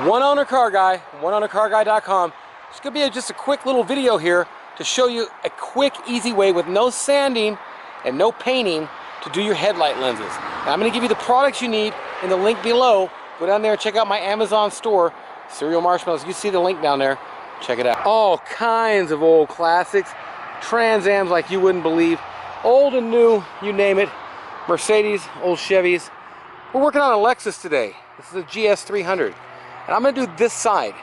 One owner car guy, oneownercarguy.com. It's going to be just a quick little video here to show you a quick, easy way with no sanding and no painting to do your headlight lenses. Now, I'm going to give you the products you need in the link below. Go down there and check out my Amazon store, Cereal Marshmallows. You see the link down there. Check it out. All kinds of old classics, Trans Ams like you wouldn't believe, old and new, you name it. Mercedes, old Chevys. We're working on a Lexus today. This is a GS300. And I'm going to do this side.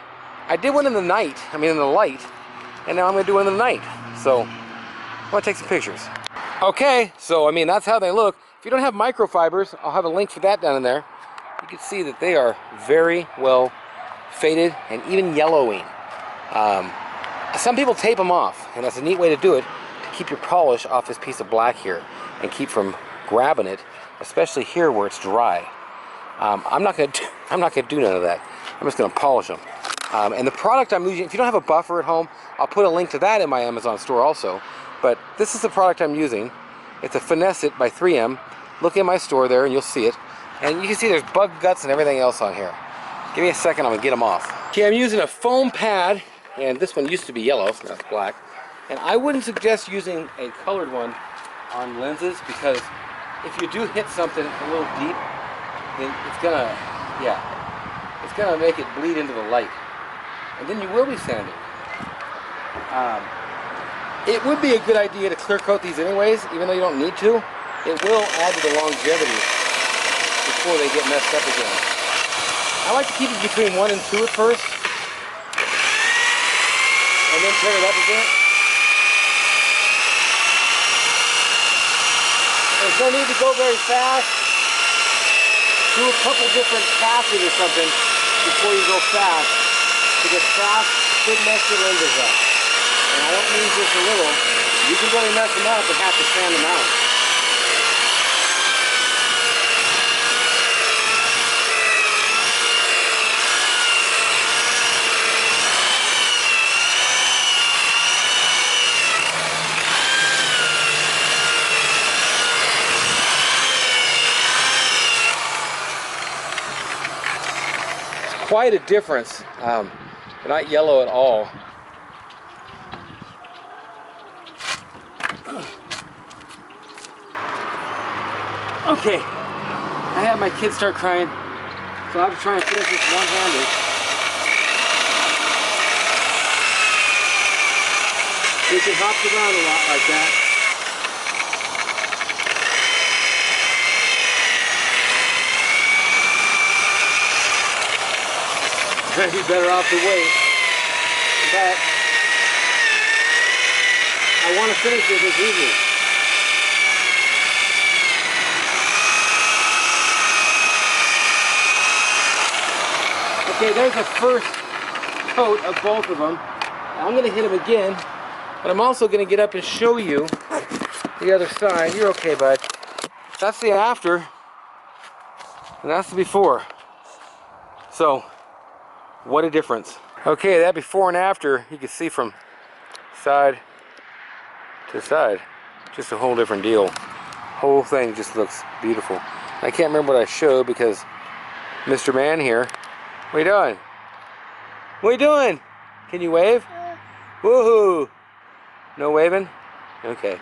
I did one in the night, in the light, and now I'm going to do one in the night. So, I'm going to take some pictures. Okay, so, that's how they look. If you don't have microfibers, I'll have a link for that down in there. You can see that they are very well faded and even yellowing. Some people tape them off, and that's a neat way to do it, to keep your polish off this piece of black here and keep from grabbing it, especially here where it's dry. I'm not going to do none of that. I'm just going to polish them. And the product I'm using, if you don't have a buffer at home, I'll put a link to that in my Amazon store also. But this is the product I'm using. It's a Finesse It by 3M. Look in my store there and you'll see it. And you can see there's bug guts and everything else on here. Give me a second, I'm going to get them off. Okay, I'm using a foam pad, and this one used to be yellow, so that's black. And I wouldn't suggest using a colored one on lenses, because if you do hit something a little deep, then it's gonna make it bleed into the light, and then you will be sanding. It would be a good idea to clear coat these anyways, even though you don't need to. It will add to the longevity before they get messed up again. I like to keep it between 1 and 2 at first, and then turn it up again. There's no need to go very fast. Do a couple different passes or something before you go fast, because fast could mess your lenses up. And I don't mean just a little. You can really mess them up and have to sand them out. Quite a difference. They're not yellow at all. Okay, I had my kids start crying, so I'm trying to finish this one-handed. It can hop around a lot like that. I'd be better off to wait, but I want to finish it this evening. Okay, there's the first coat of both of them. I'm going to hit them again, but I'm also going to get up and show you the other side. You're okay, bud. That's the after, and that's the before. So, what a difference. Okay, that before and after, you can see from side to side. Just a whole different deal. Whole thing just looks beautiful. I can't remember what I showed because Mr. Man here. What are you doing? What are you doing? Can you wave? Woohoo! No waving? Okay.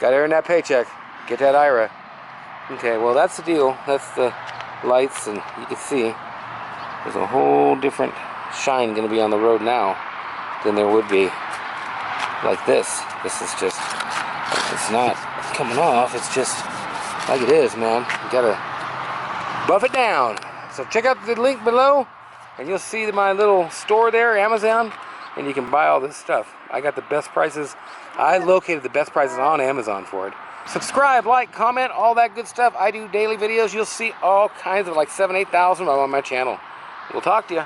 Gotta earn that paycheck. Get that IRA. Okay, well that's the deal. That's the lights, and you can see there's a whole different shine going to be on the road now than there would be like this. This is just, it's not coming off, it's just like it is, man. You gotta buff it down. So check out the link below and you'll see my little store there, Amazon, and you can buy all this stuff. I got the best prices. I located the best prices on Amazon for it. Subscribe, like, comment, all that good stuff. I do daily videos. You'll see all kinds of like 7,000, 8,000 on my channel. We'll talk to you.